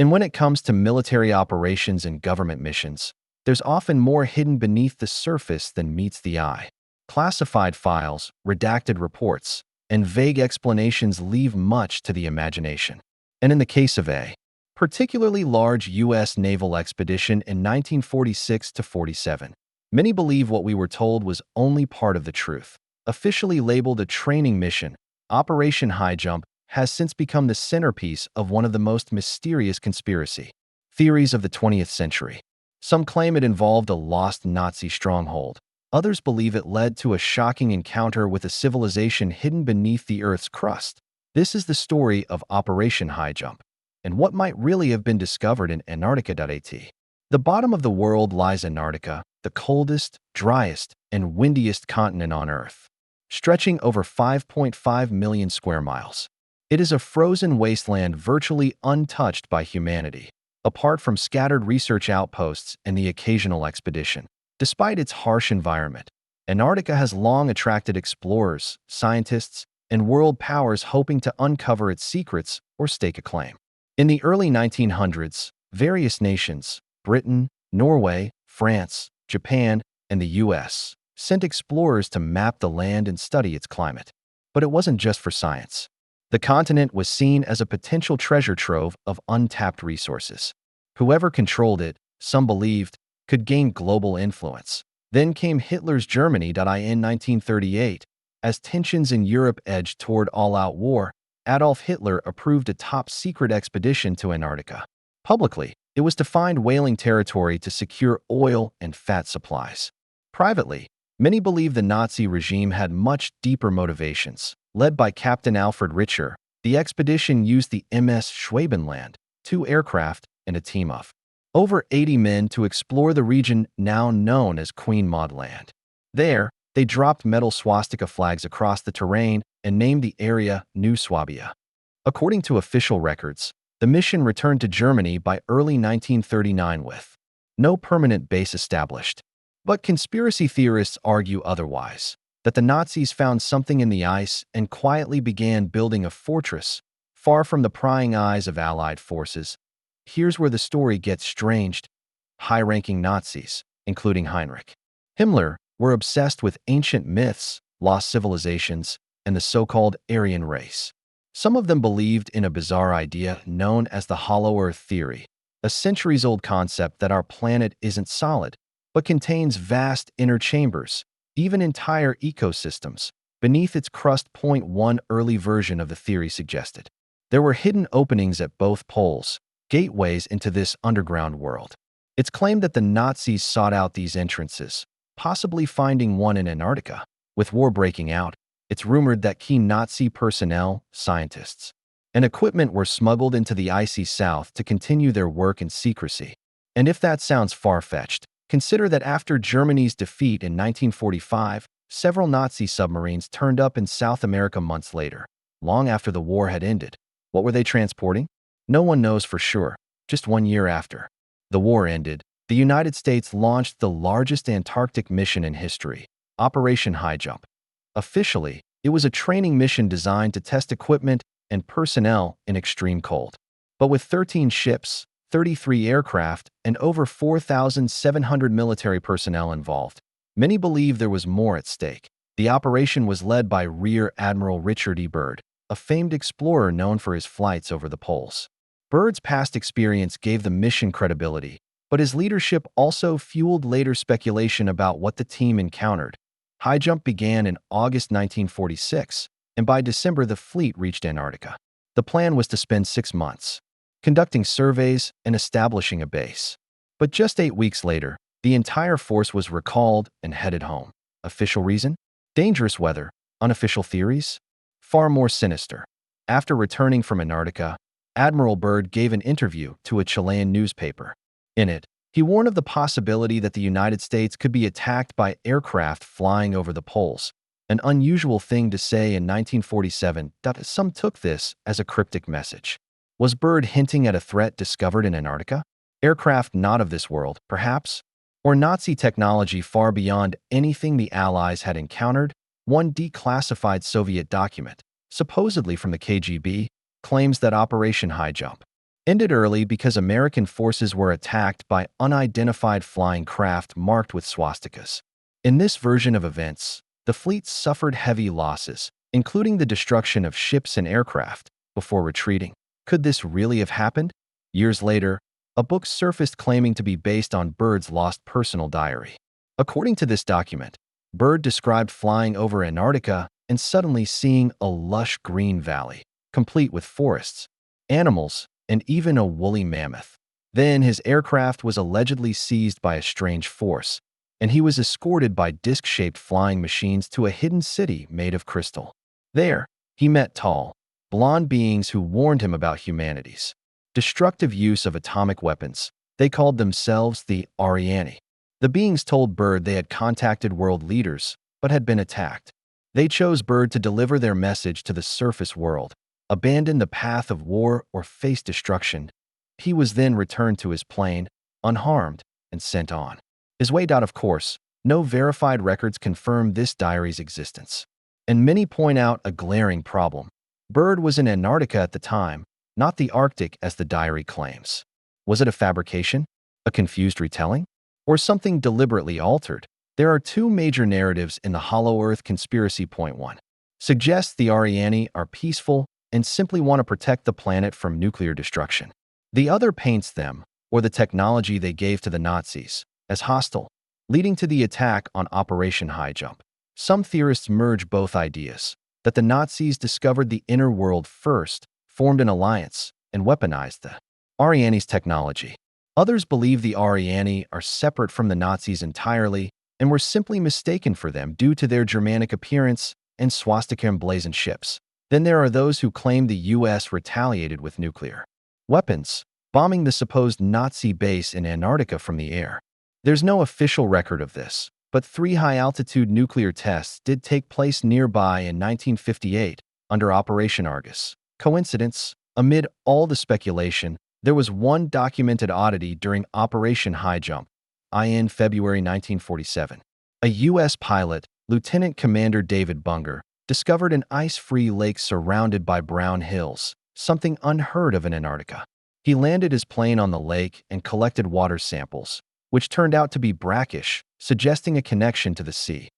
And when it comes to military operations and government missions, there's often more hidden beneath the surface than meets the eye. Classified files, redacted reports, and vague explanations leave much to the imagination. And in the case of a particularly large U.S. naval expedition in 1946 to 47, many believe what we were told was only part of the truth. Officially labeled a training mission, Operation Highjump has since become the centerpiece of one of the most mysterious conspiracy theories of the 20th century. Some claim it involved a lost Nazi stronghold. Others believe it led to a shocking encounter with a civilization hidden beneath the Earth's crust. This is the story of Operation Highjump, and what might really have been discovered in Antarctica.at. The bottom of the world lies Antarctica, the coldest, driest, and windiest continent on Earth, stretching over 5.5 million square miles. It is a frozen wasteland virtually untouched by humanity, apart from scattered research outposts and the occasional expedition. Despite its harsh environment, Antarctica has long attracted explorers, scientists, and world powers hoping to uncover its secrets or stake a claim. In the early 1900s, various nations, Britain, Norway, France, Japan, and the US, sent explorers to map the land and study its climate. But it wasn't just for science. The continent was seen as a potential treasure trove of untapped resources. Whoever controlled it, some believed, could gain global influence. Then came Hitler's Germany. In 1938, as tensions in Europe edged toward all-out war, Adolf Hitler approved a top-secret expedition to Antarctica. Publicly, it was to find whaling territory to secure oil and fat supplies. Privately, many believe the Nazi regime had much deeper motivations. Led by Captain Alfred Richer, the expedition used the MS Schwabenland, 2 aircraft, and a team of over 80 men to explore the region now known as Queen Maud Land. There, they dropped metal swastika flags across the terrain and named the area New Swabia. According to official records, the mission returned to Germany by early 1939 with no permanent base established. But conspiracy theorists argue otherwise, that the Nazis found something in the ice and quietly began building a fortress far from the prying eyes of Allied forces. Here's where the story gets strange. High-ranking Nazis, including Heinrich Himmler, were obsessed with ancient myths, lost civilizations, and the so-called Aryan race. Some of them believed in a bizarre idea known as the Hollow Earth theory, a centuries-old concept that our planet isn't solid, but contains vast inner chambers, even entire ecosystems, beneath its crust. One early version of the theory suggested there were hidden openings at both poles, gateways into this underground world. It's claimed that the Nazis sought out these entrances, possibly finding one in Antarctica. With war breaking out, it's rumored that key Nazi personnel, scientists, and equipment were smuggled into the icy south to continue their work in secrecy. And if that sounds far-fetched, consider that after Germany's defeat in 1945, several Nazi submarines turned up in South America months later, long after the war had ended. What were they transporting? No one knows for sure. Just 1 year after the war ended, the United States launched the largest Antarctic mission in history, Operation Highjump. Officially, it was a training mission designed to test equipment and personnel in extreme cold. But with 13 ships, 33 aircraft, and over 4,700 military personnel involved, many believe there was more at stake. The operation was led by Rear Admiral Richard E. Byrd, a famed explorer known for his flights over the poles. Byrd's past experience gave the mission credibility, but his leadership also fueled later speculation about what the team encountered. Highjump began in August 1946, and by December the fleet reached Antarctica. The plan was to spend 6 months conducting surveys and establishing a base. But just 8 weeks later, the entire force was recalled and headed home. Official reason? Dangerous weather. Unofficial theories? Far more sinister. After returning from Antarctica, Admiral Byrd gave an interview to a Chilean newspaper. In it, he warned of the possibility that the United States could be attacked by aircraft flying over the poles, an unusual thing to say in 1947. Some took this as a cryptic message. Was Byrd hinting at a threat discovered in Antarctica? Aircraft not of this world, perhaps? Or Nazi technology far beyond anything the Allies had encountered? One declassified Soviet document, supposedly from the KGB, claims that Operation Highjump ended early because American forces were attacked by unidentified flying craft marked with swastikas. In this version of events, the fleet suffered heavy losses, including the destruction of ships and aircraft, before retreating. Could this really have happened? Years later, a book surfaced claiming to be based on Byrd's lost personal diary. According to this document, Byrd described flying over Antarctica and suddenly seeing a lush green valley, complete with forests, animals, and even a woolly mammoth. Then his aircraft was allegedly seized by a strange force, and he was escorted by disc-shaped flying machines to a hidden city made of crystal. There, he met tall, blonde beings who warned him about humanity's destructive use of atomic weapons. They called themselves the Ariani. The beings told Byrd they had contacted world leaders, but had been attacked. They chose Byrd to deliver their message to the surface world: abandon the path of war or face destruction. He was then returned to his plane, unharmed, and sent on his way. Of course, no verified records confirm this diary's existence, and many point out a glaring problem. Byrd was in Antarctica at the time, not the Arctic as the diary claims. Was it a fabrication, a confused retelling, or something deliberately altered? There are two major narratives in the Hollow Earth conspiracy. Point 1 suggests the Ariani are peaceful and simply want to protect the planet from nuclear destruction. The other paints them, or the technology they gave to the Nazis, as hostile, leading to the attack on Operation Highjump. Some theorists merge both ideas, that the Nazis discovered the inner world first, formed an alliance, and weaponized the Ariani's technology. Others believe the Ariani are separate from the Nazis entirely and were simply mistaken for them due to their Germanic appearance and swastika-emblazoned ships. Then there are those who claim the U.S. retaliated with nuclear weapons, bombing the supposed Nazi base in Antarctica from the air. There's no official record of this, but 3 high-altitude nuclear tests did take place nearby in 1958 under Operation Argus. Coincidence? Amid all the speculation, there was one documented oddity during Operation Highjump, in February 1947. A U.S. pilot, Lieutenant Commander David Bunger, discovered an ice-free lake surrounded by brown hills, something unheard of in Antarctica. He landed his plane on the lake and collected water samples, which turned out to be brackish, suggesting a connection to the sea.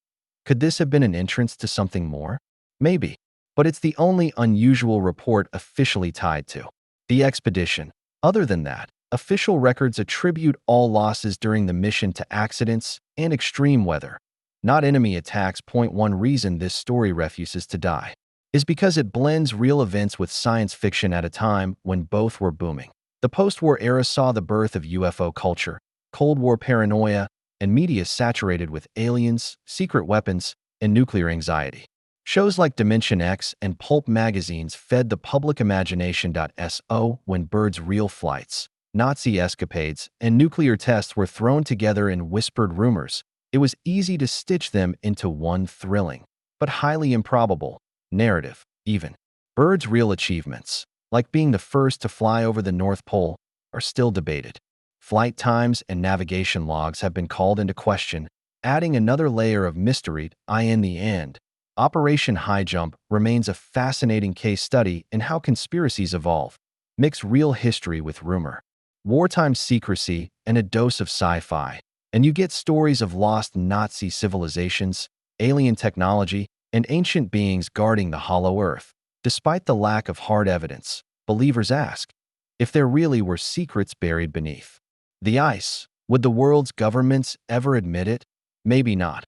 Could this have been an entrance to something more? Maybe, but it's the only unusual report officially tied to the expedition. Other than that, official records attribute all losses during the mission to accidents and extreme weather, not enemy attacks. Point 1 reason this story refuses to die is because it blends real events with science fiction at a time when both were booming. The post-war era saw the birth of UFO culture, Cold War paranoia, and media saturated with aliens, secret weapons, and nuclear anxiety. Shows like Dimension X and pulp magazines fed the public imagination. So when Byrd's real flights, Nazi escapades, and nuclear tests were thrown together in whispered rumors, it was easy to stitch them into one thrilling, but highly improbable, narrative. Even Byrd's real achievements, like being the first to fly over the North Pole, are still debated. Flight times and navigation logs have been called into question, adding another layer of mystery. In the end, Operation Highjump remains a fascinating case study in how conspiracies evolve. Mix real history with rumor, wartime secrecy, and a dose of sci-fi, and you get stories of lost Nazi civilizations, alien technology, and ancient beings guarding the hollow earth. Despite the lack of hard evidence, believers ask if there really were secrets buried beneath the ice. Would the world's governments ever admit it? Maybe not.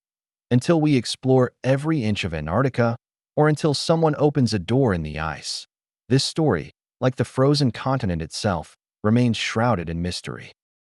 Until we explore every inch of Antarctica, or until someone opens a door in the ice. This story, like the frozen continent itself, remains shrouded in mystery.